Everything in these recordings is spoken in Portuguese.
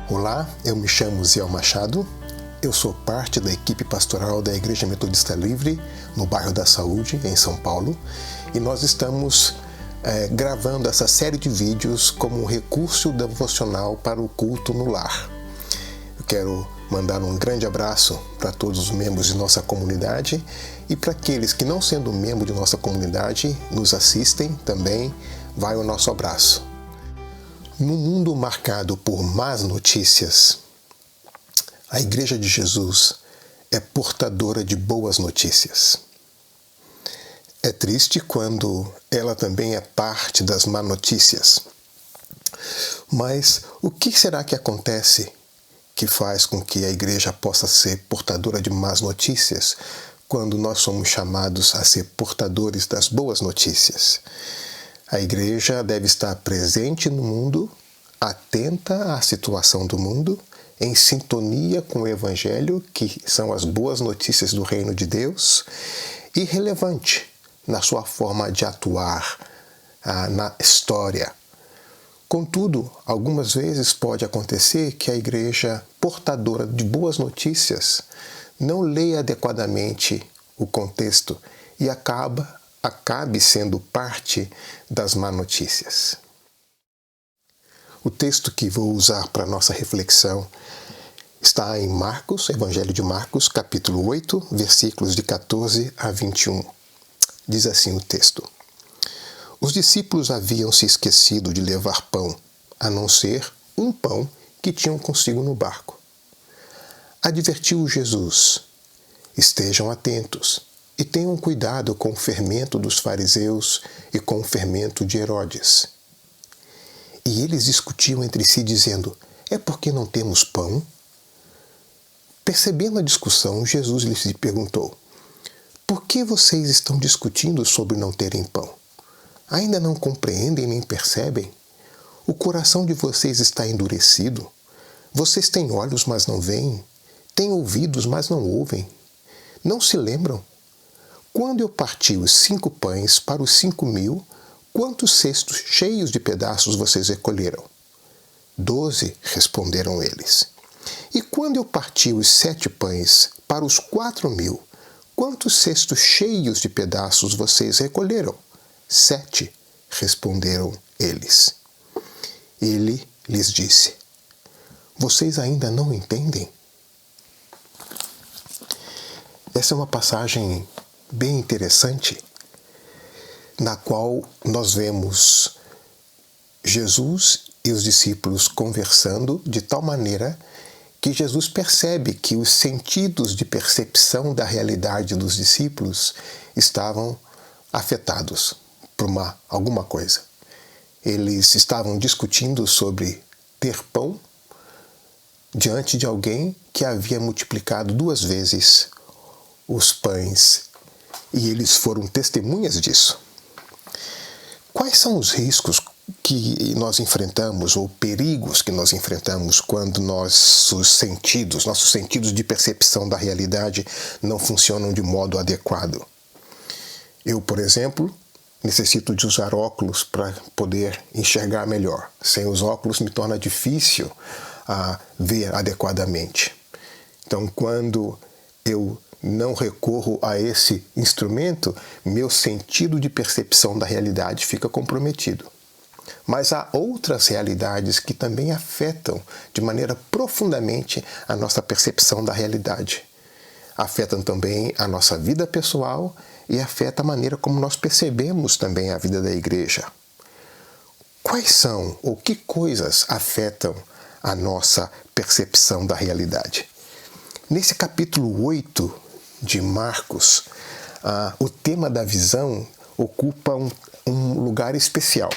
Olá, eu me chamo Ziel Machado, eu sou parte da equipe pastoral da Igreja Metodista Livre, no bairro da Saúde, em São Paulo, e nós estamos gravando essa série de vídeos como um recurso devocional para o culto no lar. Eu quero mandar um grande abraço para todos os membros de nossa comunidade e para aqueles que, não sendo membro de nossa comunidade, nos assistem também, vai o nosso abraço. No mundo marcado por más notícias, a Igreja de Jesus é portadora de boas notícias. É triste quando ela também é parte das más notícias. Mas o que será que acontece que faz com que a Igreja possa ser portadora de más notícias quando nós somos chamados a ser portadores das boas notícias? A Igreja deve estar presente no mundo, atenta à situação do mundo, em sintonia com o Evangelho, que são as boas notícias do Reino de Deus, e relevante na sua forma de atuar na história. Contudo, algumas vezes pode acontecer que a Igreja, portadora de boas notícias, não leia adequadamente o contexto e acabe sendo parte das más notícias. O texto que vou usar para nossa reflexão está em Marcos, Evangelho de Marcos, capítulo 8, versículos de 14 a 21. Diz assim o texto: Os discípulos haviam se esquecido de levar pão, a não ser um pão que tinham consigo no barco. Advertiu Jesus: Estejam atentos e tenham cuidado com o fermento dos fariseus e com o fermento de Herodes. E eles discutiam entre si, dizendo: É porque não temos pão? Percebendo a discussão, Jesus lhes perguntou: Por que vocês estão discutindo sobre não terem pão? Ainda não compreendem nem percebem? O coração de vocês está endurecido? Vocês têm olhos, mas não veem? Têm ouvidos, mas não ouvem? Não se lembram? Quando eu parti os 5 pães para os 5.000, quantos cestos cheios de pedaços vocês recolheram? 12, responderam eles. E quando eu parti os 7 pães para os 4.000, quantos cestos cheios de pedaços vocês recolheram? 7, responderam eles. Ele lhes disse: Vocês ainda não entendem? Essa é uma passagem bem interessante, na qual nós vemos Jesus e os discípulos conversando de tal maneira que Jesus percebe que os sentidos de percepção da realidade dos discípulos estavam afetados por alguma coisa. Eles estavam discutindo sobre ter pão diante de alguém que havia multiplicado 2 vezes os pães, e eles foram testemunhas disso. Quais são os riscos que nós enfrentamos, ou perigos que nós enfrentamos quando nossos sentidos de percepção da realidade não funcionam de modo adequado? Eu, por exemplo, necessito de usar óculos para poder enxergar melhor. Sem os óculos me torna difícil ver adequadamente. Então, quando eu não recorro a esse instrumento, meu sentido de percepção da realidade fica comprometido. Mas há outras realidades que também afetam de maneira profundamente a nossa percepção da realidade. Afetam também a nossa vida pessoal e afetam a maneira como nós percebemos também a vida da igreja. Quais são ou que coisas afetam a nossa percepção da realidade? Nesse capítulo 8 de Marcos, o tema da visão ocupa um lugar especial.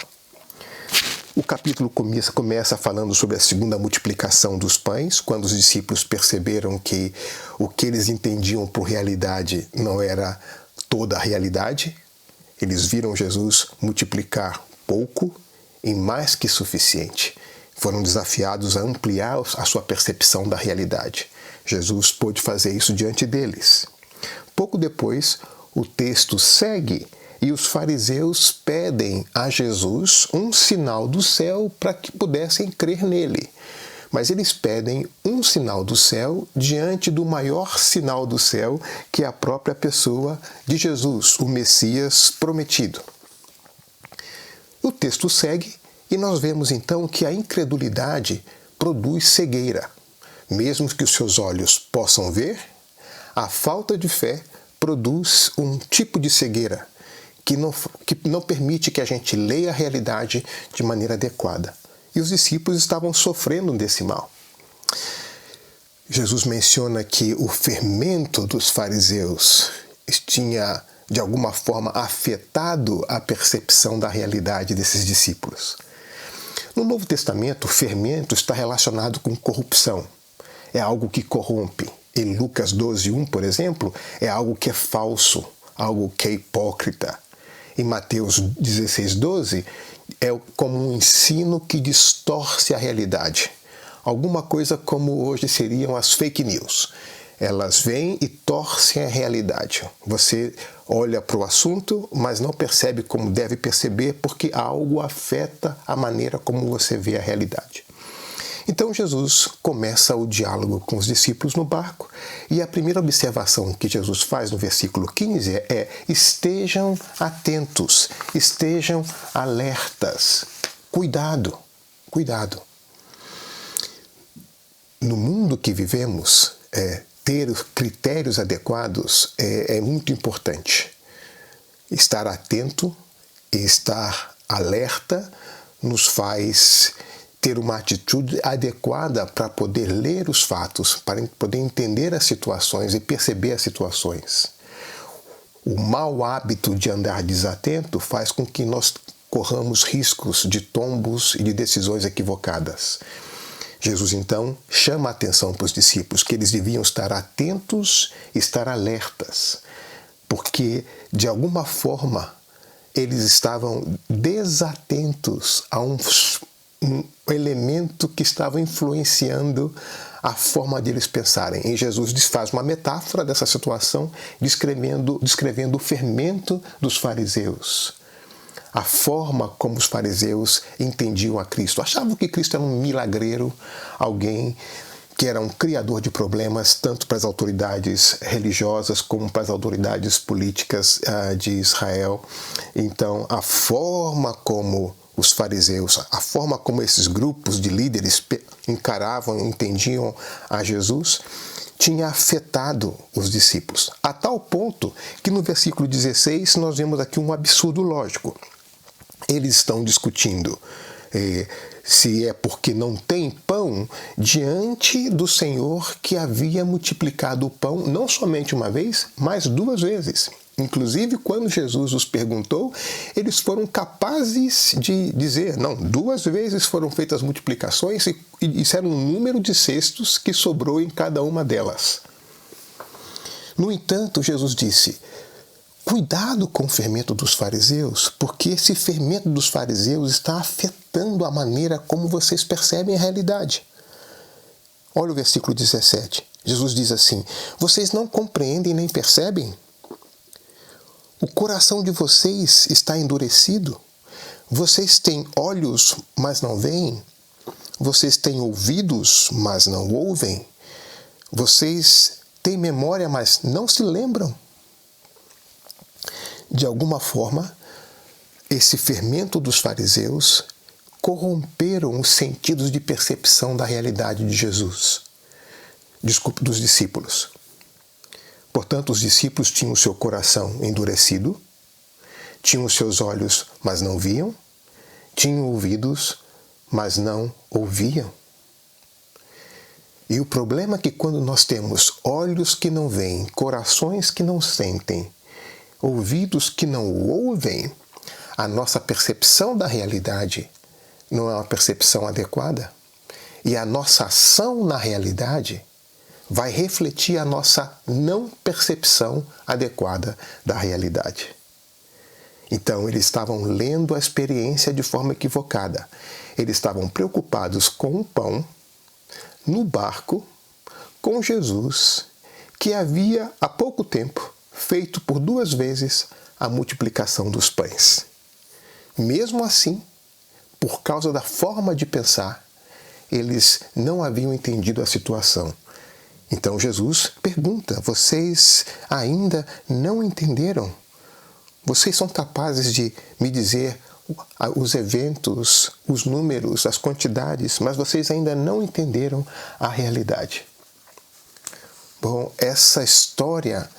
O capítulo começa falando sobre a segunda multiplicação dos pães, quando os discípulos perceberam que o que eles entendiam por realidade não era toda a realidade. Eles viram Jesus multiplicar pouco e mais que suficiente. Foram desafiados a ampliar a sua percepção da realidade. Jesus pôde fazer isso diante deles. Pouco depois, o texto segue e os fariseus pedem a Jesus um sinal do céu para que pudessem crer nele. mas eles pedem um sinal do céu diante do maior sinal do céu, que é a própria pessoa de Jesus, o Messias prometido. O texto segue e nós vemos então que a incredulidade produz cegueira. Mesmo que os seus olhos possam ver, a falta de fé produz um tipo de cegueira que não permite que a gente leia a realidade de maneira adequada. E os discípulos estavam sofrendo desse mal. Jesus menciona que o fermento dos fariseus tinha, de alguma forma, afetado a percepção da realidade desses discípulos. No Novo Testamento, o fermento está relacionado com corrupção. É algo que corrompe. Em Lucas 12:1, por exemplo, é algo que é falso, algo que é hipócrita. Em Mateus 16:12, é como um ensino que distorce a realidade. Alguma coisa como hoje seriam as fake news. Elas vêm e torcem a realidade. Você olha para o assunto, mas não percebe como deve perceber, porque algo afeta a maneira como você vê a realidade. Então Jesus começa o diálogo com os discípulos no barco, e a primeira observação que Jesus faz no versículo 15 é: estejam atentos, estejam alertas. Cuidado, cuidado. No mundo que vivemos, ter critérios adequados é muito importante. Estar atento e estar alerta nos faz ter uma atitude adequada para poder ler os fatos, para poder entender as situações e perceber as situações. O mau hábito de andar desatento faz com que nós corramos riscos de tombos e de decisões equivocadas. Jesus, então, chama a atenção para os discípulos que eles deviam estar atentos e estar alertas, porque, de alguma forma, eles estavam desatentos a um elemento que estava influenciando a forma de eles pensarem. E Jesus faz uma metáfora dessa situação, descrevendo o fermento dos fariseus. A forma como os fariseus entendiam a Cristo. Achavam que Cristo era um milagreiro, alguém que era um criador de problemas, tanto para as autoridades religiosas como para as autoridades políticas de Israel. Então, a forma como os fariseus, a forma como esses grupos de líderes encaravam, entendiam a Jesus, tinha afetado os discípulos. A tal ponto que no versículo 16 nós vemos aqui um absurdo lógico. Eles estão discutindo se é porque não tem pão diante do Senhor que havia multiplicado o pão não somente uma vez, mas 2 vezes. Inclusive, quando Jesus os perguntou, eles foram capazes de dizer, não, 2 vezes foram feitas multiplicações e disseram um número de cestos que sobrou em cada uma delas. No entanto, Jesus disse: cuidado com o fermento dos fariseus, porque esse fermento dos fariseus está afetando a maneira como vocês percebem a realidade. Olha o versículo 17. Jesus diz assim: vocês não compreendem nem percebem? O coração de vocês está endurecido? Vocês têm olhos, mas não veem? Vocês têm ouvidos, mas não ouvem? Vocês têm memória, mas não se lembram? De alguma forma, esse fermento dos fariseus corromperam os sentidos de percepção da realidade de Jesus, dos discípulos. Portanto, os discípulos tinham o seu coração endurecido, tinham os seus olhos, mas não viam, tinham ouvidos, mas não ouviam. E o problema é que quando nós temos olhos que não veem, corações que não sentem, ouvidos que não ouvem, a nossa percepção da realidade não é uma percepção adequada. E a nossa ação na realidade vai refletir a nossa não percepção adequada da realidade. Então, eles estavam lendo a experiência de forma equivocada. Eles estavam preocupados com o pão, no barco, com Jesus, que havia há pouco tempo feito por 2 vezes a multiplicação dos pães. Mesmo assim, por causa da forma de pensar, eles não haviam entendido a situação. Então Jesus pergunta: vocês ainda não entenderam? Vocês são capazes de me dizer os eventos, os números, as quantidades, mas vocês ainda não entenderam a realidade. Bom, essa história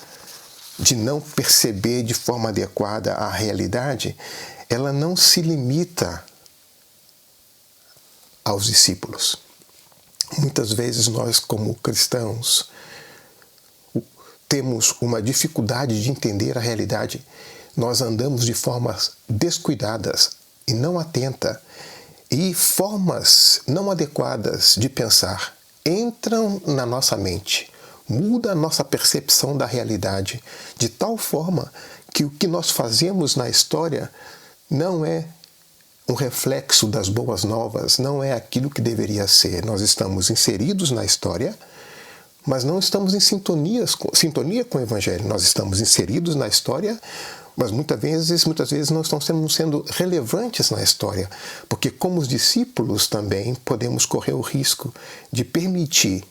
de não perceber de forma adequada a realidade, ela não se limita aos discípulos. Muitas vezes nós, como cristãos, temos uma dificuldade de entender a realidade. Nós andamos de formas descuidadas e não atenta, e formas não adequadas de pensar entram na nossa mente, muda a nossa percepção da realidade, de tal forma que o que nós fazemos na história não é um reflexo das boas novas, não é aquilo que deveria ser. Nós estamos inseridos na história, mas não estamos em sintonia com o Evangelho. Nós estamos inseridos na história, mas muitas vezes não estamos sendo relevantes na história, porque como os discípulos também podemos correr o risco de permitir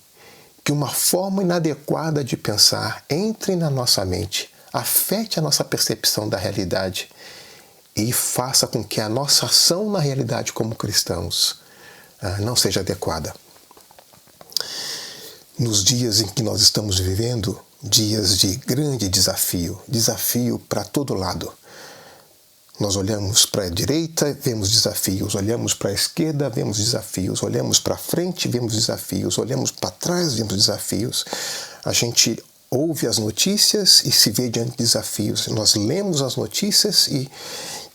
que uma forma inadequada de pensar entre na nossa mente, afete a nossa percepção da realidade e faça com que a nossa ação na realidade como cristãos não seja adequada. Nos dias em que nós estamos vivendo, dias de grande desafio para todo lado. Nós olhamos para a direita, vemos desafios, olhamos para a esquerda, vemos desafios, olhamos para frente, vemos desafios, olhamos para trás, vemos desafios. A gente ouve as notícias e se vê diante de desafios. Nós lemos as notícias e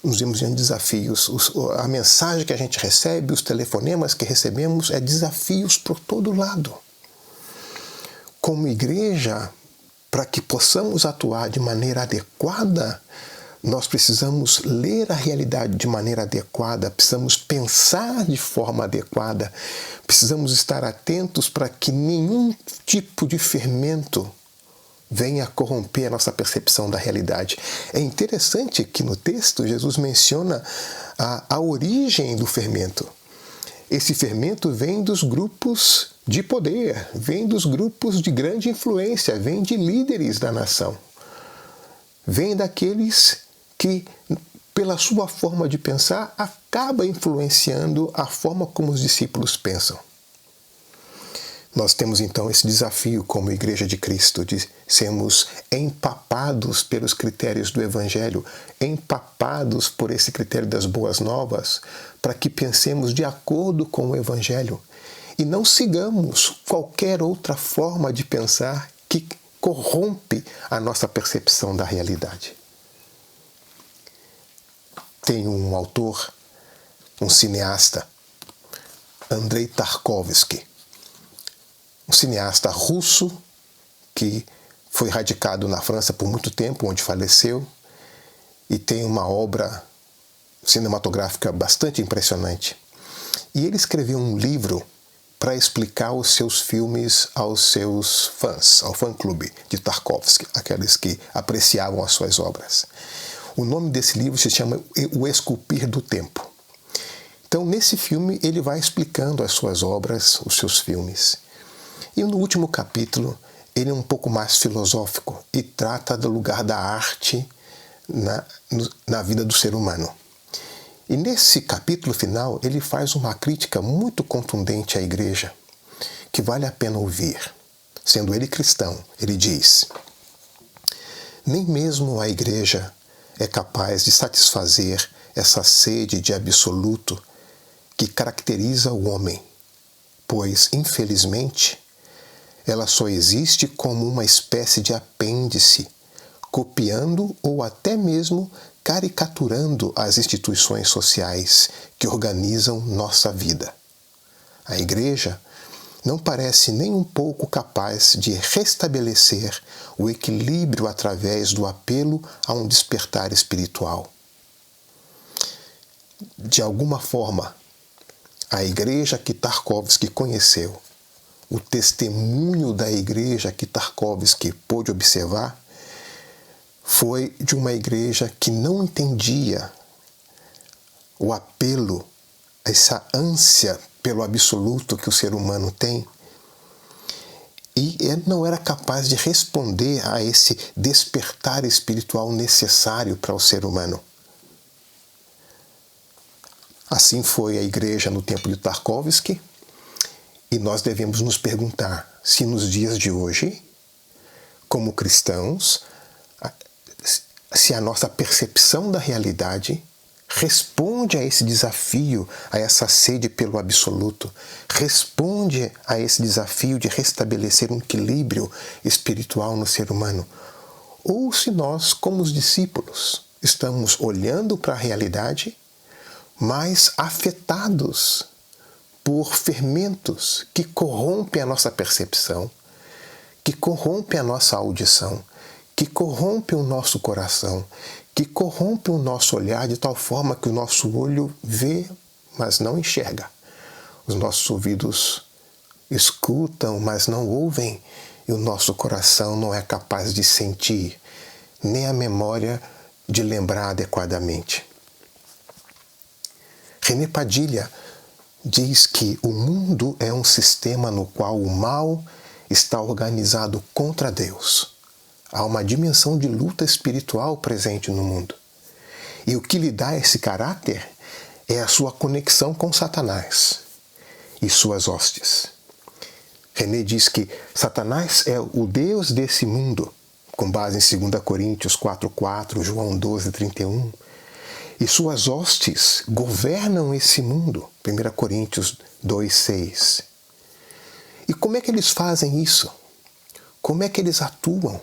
nos vemos diante de desafios. A mensagem que a gente recebe, os telefonemas que recebemos, é desafios por todo lado. Como igreja, para que possamos atuar de maneira adequada, nós precisamos ler a realidade de maneira adequada, precisamos pensar de forma adequada, precisamos estar atentos para que nenhum tipo de fermento venha corromper a nossa percepção da realidade. É interessante que no texto Jesus menciona a origem do fermento. Esse fermento vem dos grupos de poder, vem dos grupos de grande influência, vem de líderes da nação. Vem daqueles que, pela sua forma de pensar, acaba influenciando a forma como os discípulos pensam. Nós temos então esse desafio como Igreja de Cristo de sermos empapados pelos critérios do Evangelho, empapados por esse critério das boas novas, para que pensemos de acordo com o Evangelho e não sigamos qualquer outra forma de pensar que corrompe a nossa percepção da realidade. Tem um autor, um cineasta, Andrei Tarkovsky, um cineasta russo que foi radicado na França por muito tempo, onde faleceu, e tem uma obra cinematográfica bastante impressionante. E ele escreveu um livro para explicar os seus filmes aos seus fãs, ao fã-clube de Tarkovsky, aqueles que apreciavam as suas obras. O nome desse livro se chama O Esculpir do Tempo. Então, nesse filme, ele vai explicando as suas obras, os seus filmes. E no último capítulo, ele é um pouco mais filosófico e trata do lugar da arte na vida do ser humano. E nesse capítulo final, ele faz uma crítica muito contundente à igreja, que vale a pena ouvir. Sendo ele cristão, ele diz: nem mesmo a igreja é capaz de satisfazer essa sede de absoluto que caracteriza o homem, pois, infelizmente, ela só existe como uma espécie de apêndice, copiando ou até mesmo caricaturando as instituições sociais que organizam nossa vida. A igreja não parece nem um pouco capaz de restabelecer o equilíbrio através do apelo a um despertar espiritual. De alguma forma, a igreja que Tarkovsky conheceu, o testemunho da igreja que Tarkovsky pôde observar, foi de uma igreja que não entendia o apelo essa ânsia pelo absoluto que o ser humano tem, e ele não era capaz de responder a esse despertar espiritual necessário para o ser humano. Assim foi a igreja no tempo de Tarkovsky, e nós devemos nos perguntar se nos dias de hoje, como cristãos, se a nossa percepção da realidade responde a esse desafio, a essa sede pelo absoluto, responde a esse desafio de restabelecer um equilíbrio espiritual no ser humano. Ou se nós, como os discípulos, estamos olhando para a realidade, mas afetados por fermentos que corrompem a nossa percepção, que corrompem a nossa audição, que corrompem o nosso coração, que corrompem o nosso olhar de tal forma que o nosso olho vê, mas não enxerga. Os nossos ouvidos escutam, mas não ouvem, e o nosso coração não é capaz de sentir, nem a memória de lembrar adequadamente. René Padilha diz que o mundo é um sistema no qual o mal está organizado contra Deus. Há uma dimensão de luta espiritual presente no mundo. E o que lhe dá esse caráter é a sua conexão com Satanás e suas hostes. René diz que Satanás é o Deus desse mundo, com base em 2 Coríntios 4,4, João 12,31. E suas hostes governam esse mundo, 1 Coríntios 2,6. E como é que eles fazem isso? Como é que eles atuam?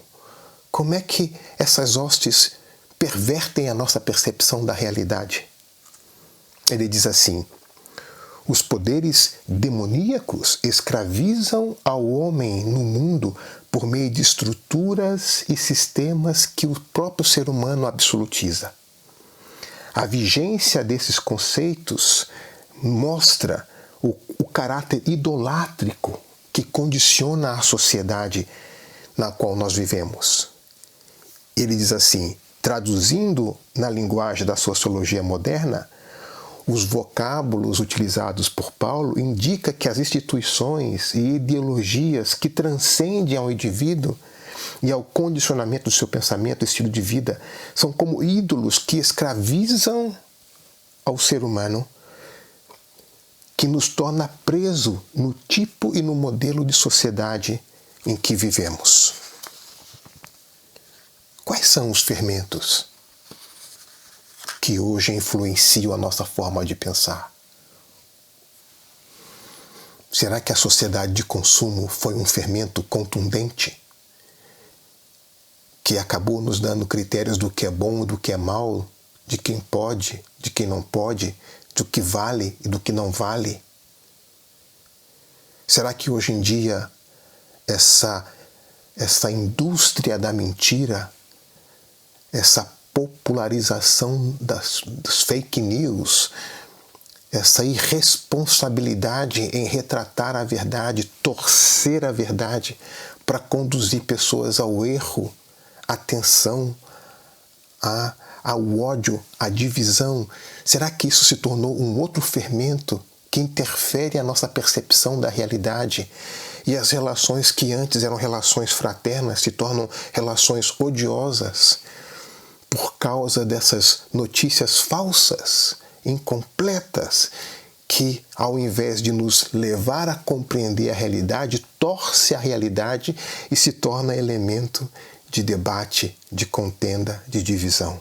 Como é que essas hostes pervertem a nossa percepção da realidade? Ele diz assim: os poderes demoníacos escravizam ao homem no mundo por meio de estruturas e sistemas que o próprio ser humano absolutiza. A vigência desses conceitos mostra o caráter idolátrico que condiciona a sociedade na qual nós vivemos. Ele diz assim, traduzindo na linguagem da sociologia moderna, os vocábulos utilizados por Paulo indicam que as instituições e ideologias que transcendem ao indivíduo e ao condicionamento do seu pensamento e estilo de vida são como ídolos que escravizam ao ser humano, que nos torna preso no tipo e no modelo de sociedade em que vivemos. Quais são os fermentos que hoje influenciam a nossa forma de pensar? Será que a sociedade de consumo foi um fermento contundente que acabou nos dando critérios do que é bom e do que é mal, de quem pode, de quem não pode, do que vale e do que não vale? Será que hoje em dia essa indústria da mentira, essa popularização dos fake news, essa irresponsabilidade em retratar a verdade, torcer a verdade para conduzir pessoas ao erro, à tensão, ao ódio, à divisão, será que isso se tornou um outro fermento que interfere a nossa percepção da realidade? E as relações que antes eram relações fraternas se tornam relações odiosas por causa dessas notícias falsas, incompletas, que ao invés de nos levar a compreender a realidade, torce a realidade e se torna elemento de debate, de contenda, de divisão.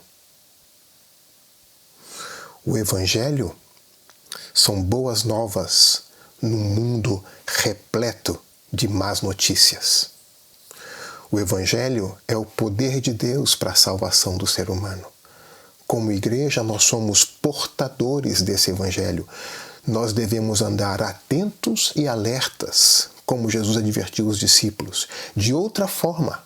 O Evangelho são boas novas num mundo repleto de más notícias. O Evangelho é o poder de Deus para a salvação do ser humano. Como igreja, nós somos portadores desse Evangelho. Nós devemos andar atentos e alertas, como Jesus advertiu os discípulos. De outra forma,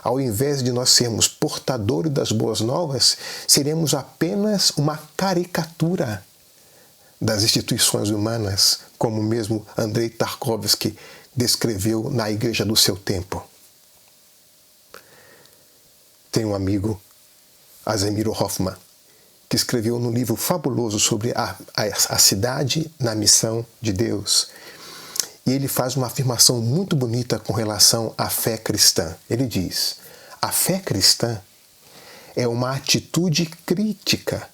ao invés de nós sermos portadores das boas novas, seremos apenas uma caricatura das instituições humanas, como mesmo Andrei Tarkovsky descreveu na igreja do seu tempo. Tem um amigo, Asemiro Hoffman, que escreveu num livro fabuloso sobre a cidade na missão de Deus. E ele faz uma afirmação muito bonita com relação à fé cristã. Ele diz: a fé cristã é uma atitude crítica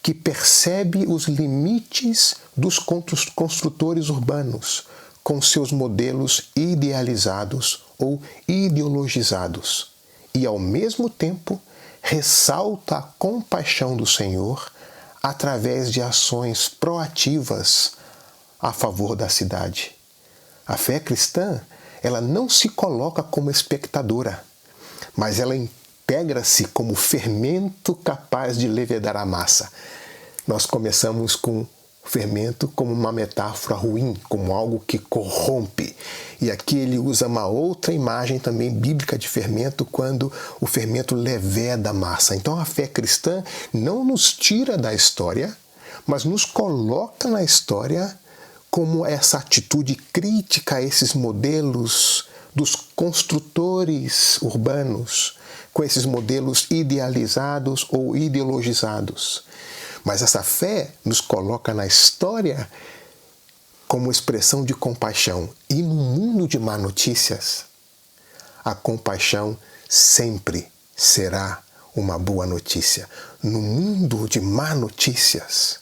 que percebe os limites dos construtores urbanos com seus modelos idealizados ou ideologizados e, ao mesmo tempo, ressalta a compaixão do Senhor através de ações proativas a favor da cidade. A fé cristã, ela não se coloca como espectadora, mas ela integra-se como fermento capaz de levedar a massa. Nós começamos com fermento como uma metáfora ruim, como algo que corrompe. E aqui ele usa uma outra imagem também bíblica de fermento, quando o fermento leveda a massa. Então a fé cristã não nos tira da história, mas nos coloca na história como essa atitude crítica a esses modelos dos construtores urbanos, com esses modelos idealizados ou ideologizados. Mas essa fé nos coloca na história como expressão de compaixão. E no mundo de má notícias, a compaixão sempre será uma boa notícia. No mundo de má notícias,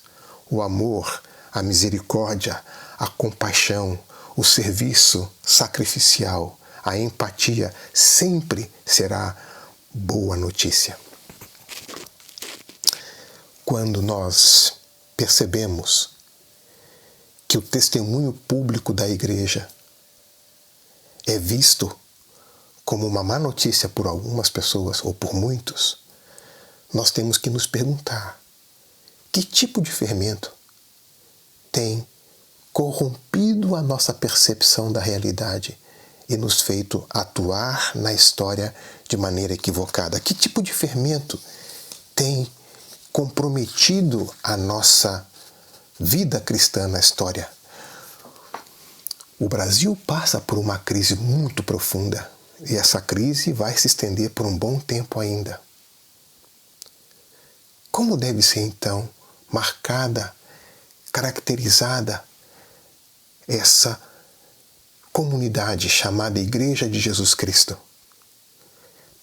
o amor, a misericórdia, a compaixão, o serviço sacrificial, a empatia sempre será boa notícia. Quando nós percebemos que o testemunho público da igreja é visto como uma má notícia por algumas pessoas ou por muitos, nós temos que nos perguntar: que tipo de fermento tem corrompido a nossa percepção da realidade e nos feito atuar na história de maneira equivocada? Que tipo de fermento tem comprometido a nossa vida cristã na história? O Brasil passa por uma crise muito profunda e essa crise vai se estender por um bom tempo ainda. Como deve ser então marcada, caracterizada essa comunidade chamada Igreja de Jesus Cristo?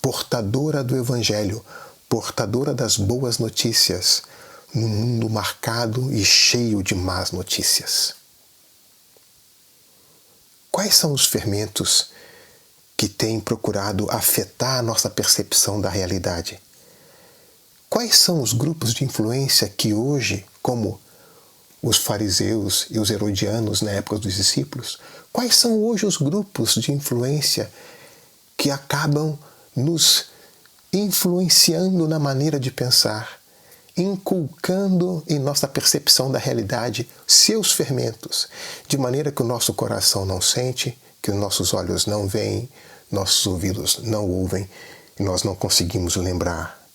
Portadora do Evangelho, portadora das boas notícias, num mundo marcado e cheio de más notícias. Quais são os fermentos que têm procurado afetar a nossa percepção da realidade? Quais são os grupos de influência que hoje, como os fariseus e os herodianos na época dos discípulos, quais são hoje os grupos de influência que acabam nos influenciando na maneira de pensar, inculcando em nossa percepção da realidade seus fermentos, de maneira que o nosso coração não sente, que os nossos olhos não veem, nossos ouvidos não ouvem e nós não conseguimos lembrar?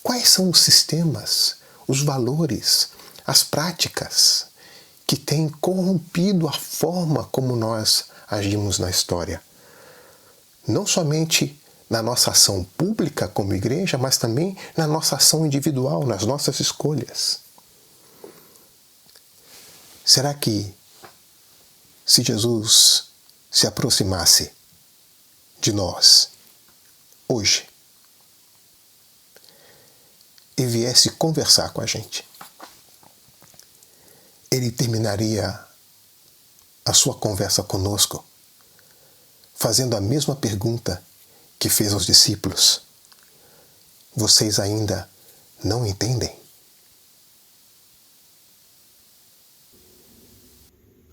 Quais são os sistemas, os valores, as práticas que têm corrompido a forma como nós agimos na história? Não somente na nossa ação pública como igreja, mas também na nossa ação individual, nas nossas escolhas. Será que, se Jesus se aproximasse de nós hoje e viesse conversar com a gente, ele terminaria a sua conversa conosco fazendo a mesma pergunta que fez aos discípulos: vocês ainda não entendem?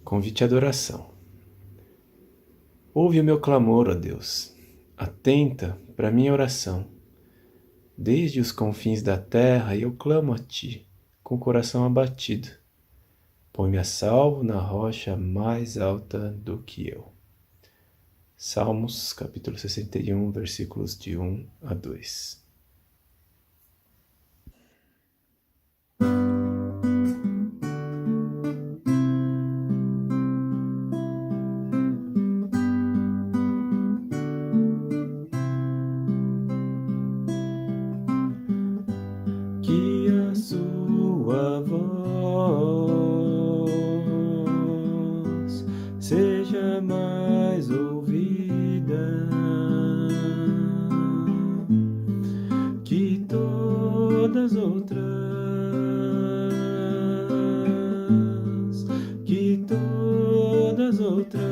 Convite à adoração. Ouve o meu clamor, ó Deus. Atenta para minha oração. Desde os confins da terra eu clamo a Ti, com o coração abatido. Põe-me a salvo na rocha mais alta do que eu. Salmos, capítulo 61, versículos de 1 a 2. Que a seja mais ouvida, que todas outras, que todas outras,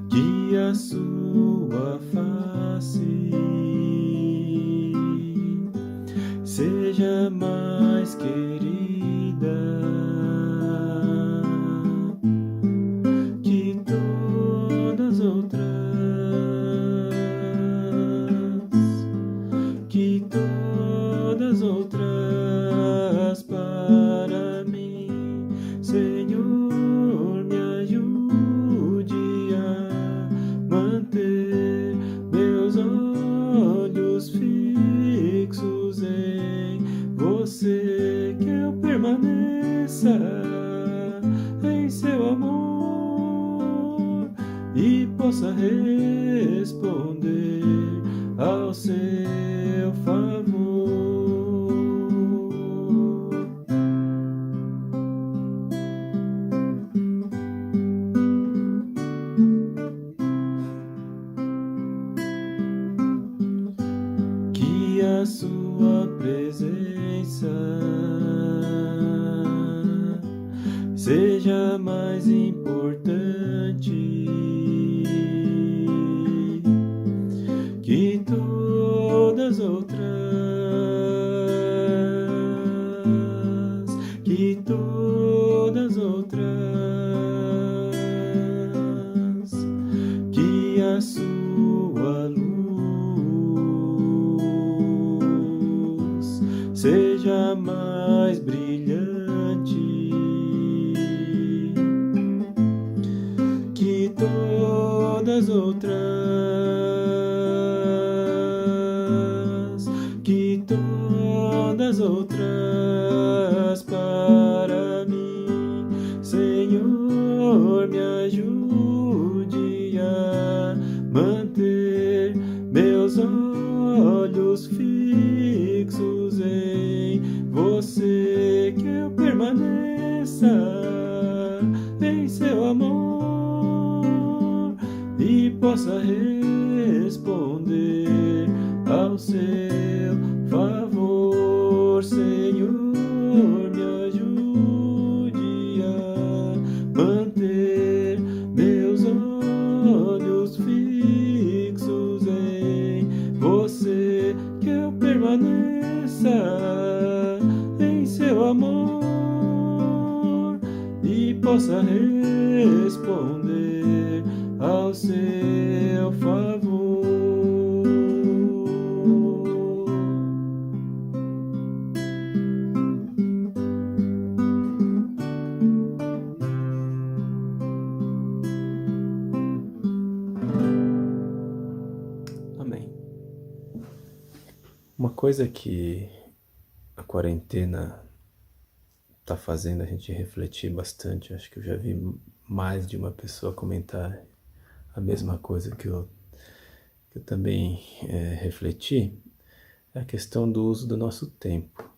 que a sua face seja mais querida, que todas outras, que todas outras para mim. Senhor, me ajude a manter meus olhos fixos em você, que eu permaneça em seu amor e possa responder ao seu favor. Que a sua presença seja mais importante que todas outras, que todas outras, que a sua luz seja mais brilhante que todas outras, que todas outras para mim. Senhor, me ajude a manter meus olhos fixos em você, que eu permaneça em seu amor e possa responder ao seu favor. Senhor, me ajude a manter meus olhos fixos em você, que eu permaneça em seu amor e possa responder ao seu favor. Amém. Uma coisa que a quarentena está fazendo a gente refletir bastante, acho que eu já vi mais de uma pessoa comentar a mesma coisa que eu também refleti, é a questão do uso do nosso tempo.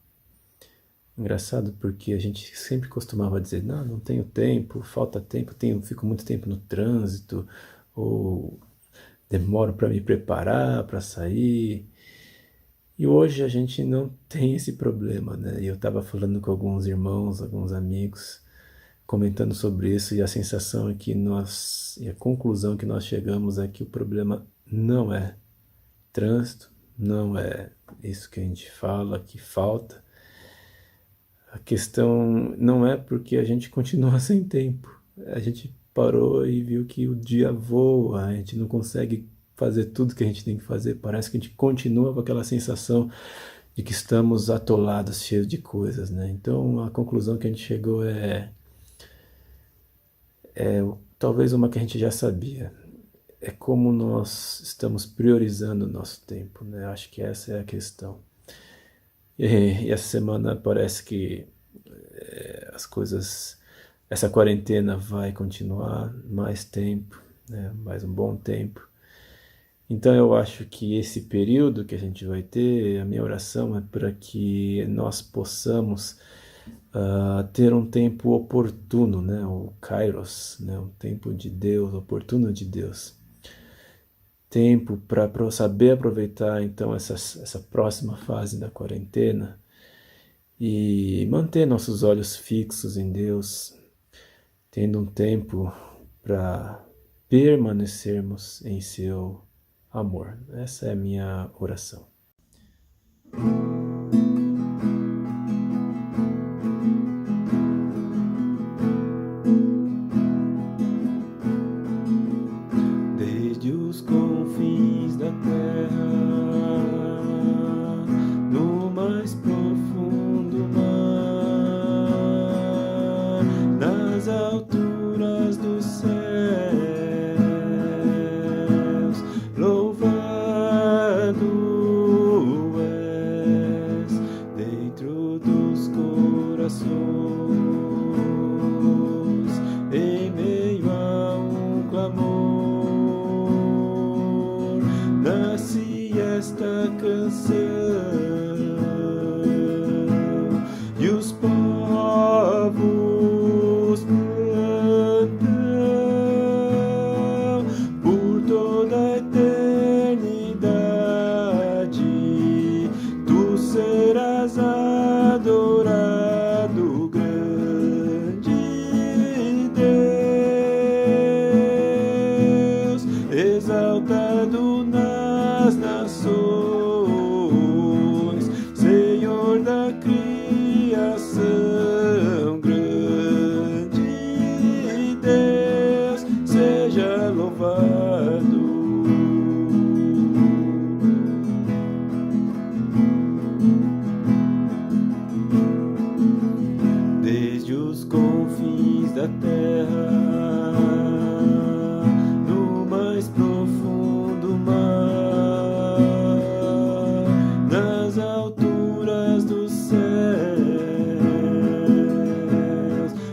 Engraçado porque a gente sempre costumava dizer, não tenho tempo, falta tempo, fico muito tempo no trânsito, ou demoro para me preparar, para sair. E hoje a gente não tem esse problema, né? E eu estava falando com alguns irmãos, alguns amigos, comentando sobre isso, e a sensação é que e a conclusão que nós chegamos é que o problema não é trânsito, não é isso que a gente fala, que falta. A questão não é porque a gente continua sem tempo. A gente parou e viu que o dia voa, a gente não consegue fazer tudo que a gente tem que fazer. Parece que a gente continua com aquela sensação de que estamos atolados, cheios de coisas, né? Então a conclusão que a gente chegou é talvez uma que a gente já sabia. É como nós estamos priorizando o nosso tempo, né? Acho que essa é a questão. E essa semana parece que as coisas, essa quarentena vai continuar mais tempo, né? Mais um bom tempo. Então eu acho que esse período que a gente vai ter, a minha oração é para que nós possamos ter um tempo oportuno, né? O Kairos, né? Um tempo de Deus, oportuno de Deus. Tempo para saber aproveitar então essa próxima fase da quarentena e manter nossos olhos fixos em Deus, tendo um tempo para permanecermos em seu amor. Essa é a minha oração. Desde os confins da terra, no mais profundo mar, nas alturas dos céus, louvado és dentro dos corações, em meio a um clamor, nasce esta canção, e os povos cantam por toda a eternidade. Tu serás adorado, grande Deus, exaltado nas nações, Senhor da criação, grande Deus, seja louvado. Desde os confins da terra, no mais profundo mar, nas alturas dos céus,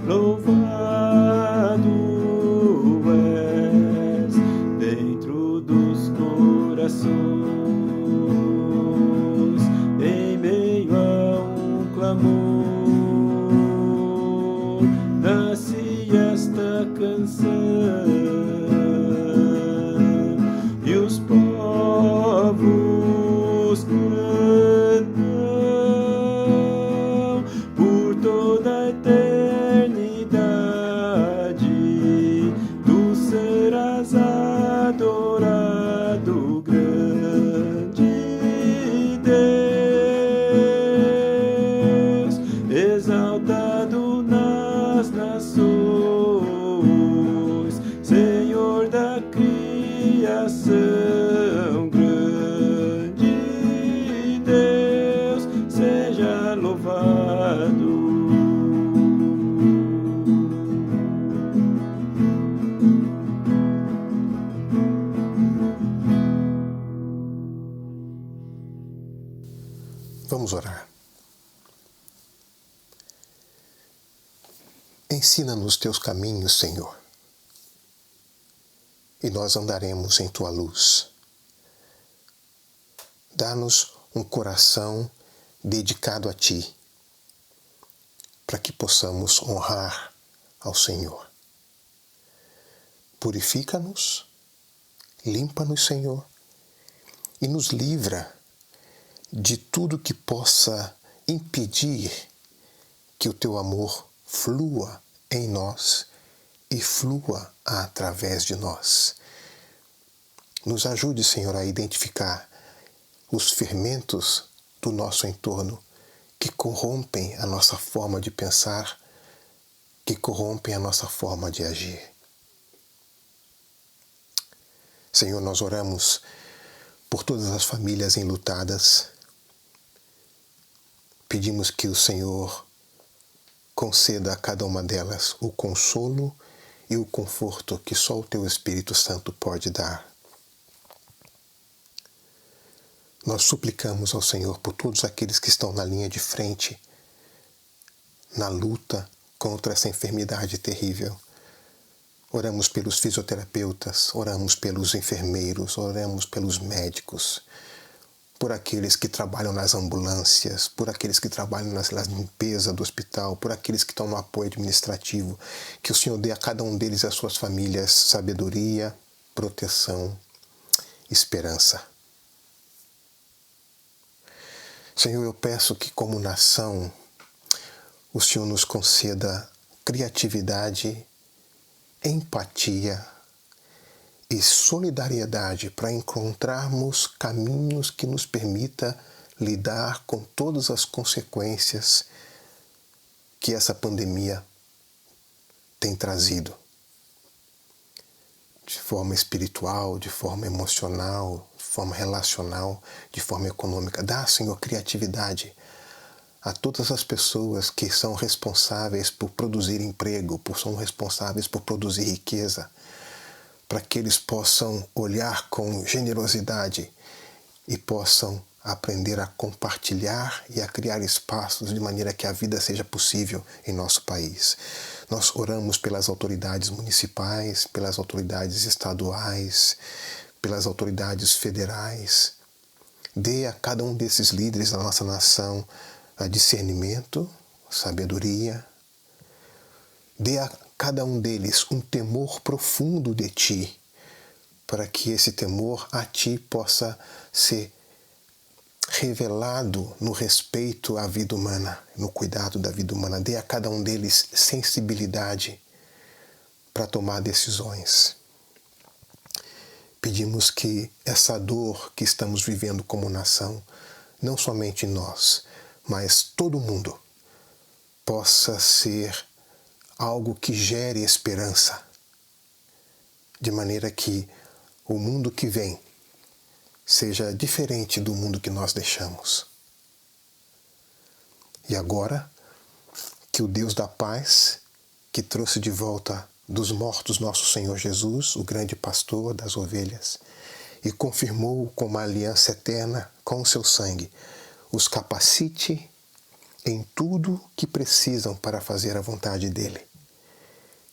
louvado és dentro dos corações, em meio a um clamor, nasce esta canção, e os povos cantam por toda a eternidade. Tu serás adorado, grande Deus, exaltado nas nações, Senhor da criação, grande Deus, seja louvado. Vamos orar. Ensina-nos teus caminhos, Senhor, e nós andaremos em tua luz. Dá-nos um coração dedicado a ti, para que possamos honrar ao Senhor. Purifica-nos, limpa-nos, Senhor, e nos livra de tudo que possa impedir que o teu amor flua em nós e flua através de nós. Nos ajude, Senhor, a identificar os fermentos do nosso entorno que corrompem a nossa forma de pensar, que corrompem a nossa forma de agir. Senhor, nós oramos por todas as famílias enlutadas. Pedimos que o Senhor conceda a cada uma delas o consolo e o conforto que só o Teu Espírito Santo pode dar. Nós suplicamos ao Senhor por todos aqueles que estão na linha de frente, na luta contra essa enfermidade terrível. Oramos pelos fisioterapeutas, oramos pelos enfermeiros, oramos pelos médicos, por aqueles que trabalham nas ambulâncias, por aqueles que trabalham na limpeza do hospital, por aqueles que tomam apoio administrativo. Que o Senhor dê a cada um deles e às suas famílias sabedoria, proteção, esperança. Senhor, eu peço que, como nação, o Senhor nos conceda criatividade, empatia e solidariedade para encontrarmos caminhos que nos permita lidar com todas as consequências que essa pandemia tem trazido. De forma espiritual, de forma emocional, de forma relacional, de forma econômica. Dá, Senhor, criatividade a todas as pessoas que são responsáveis por produzir emprego, são responsáveis por produzir riqueza, para que eles possam olhar com generosidade e possam aprender a compartilhar e a criar espaços de maneira que a vida seja possível em nosso país. Nós oramos pelas autoridades municipais, pelas autoridades estaduais, pelas autoridades federais. Dê a cada um desses líderes da nossa nação discernimento, sabedoria. Dê a cada um deles um temor profundo de Ti, para que esse temor a Ti possa ser revelado no respeito à vida humana, no cuidado da vida humana. Dê a cada um deles sensibilidade para tomar decisões. Pedimos que essa dor que estamos vivendo como nação, não somente nós, mas todo mundo, possa ser algo que gere esperança, de maneira que o mundo que vem seja diferente do mundo que nós deixamos. E agora, que o Deus da paz, que trouxe de volta dos mortos nosso Senhor Jesus, o grande pastor das ovelhas, e confirmou com uma aliança eterna com o seu sangue, os capacite em tudo que precisam para fazer a vontade dele.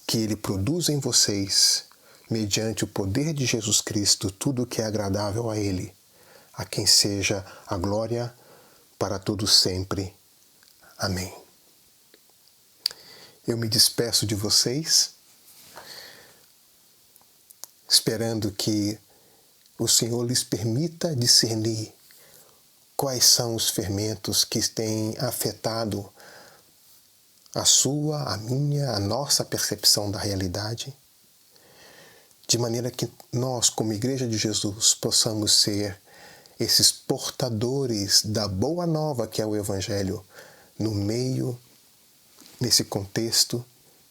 Que ele produza em vocês, mediante o poder de Jesus Cristo, tudo o que é agradável a ele, a quem seja a glória para todos sempre. Amém. Eu me despeço de vocês, esperando que o Senhor lhes permita discernir quais são os fermentos que têm afetado a sua, a minha, a nossa percepção da realidade, de maneira que nós, como Igreja de Jesus, possamos ser esses portadores da boa nova que é o Evangelho, no meio, nesse contexto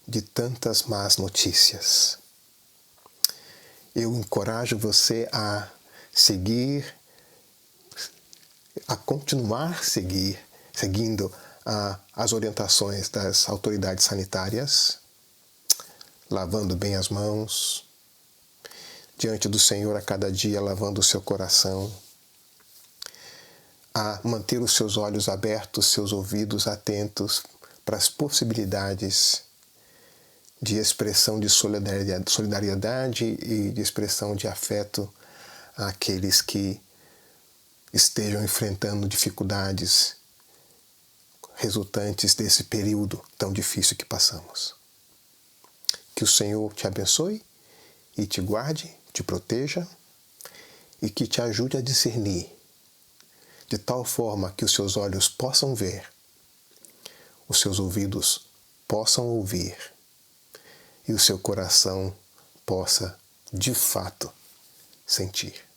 de tantas más notícias. Eu encorajo você a seguir, a continuar seguindo as orientações das autoridades sanitárias, lavando bem as mãos, diante do Senhor a cada dia, lavando o seu coração, a manter os seus olhos abertos, seus ouvidos atentos para as possibilidades de expressão de solidariedade e de expressão de afeto àqueles que estejam enfrentando dificuldades resultantes desse período tão difícil que passamos. Que o Senhor te abençoe e te guarde, te proteja e que te ajude a discernir, de tal forma que os seus olhos possam ver, os seus ouvidos possam ouvir e o seu coração possa, de fato, sentir.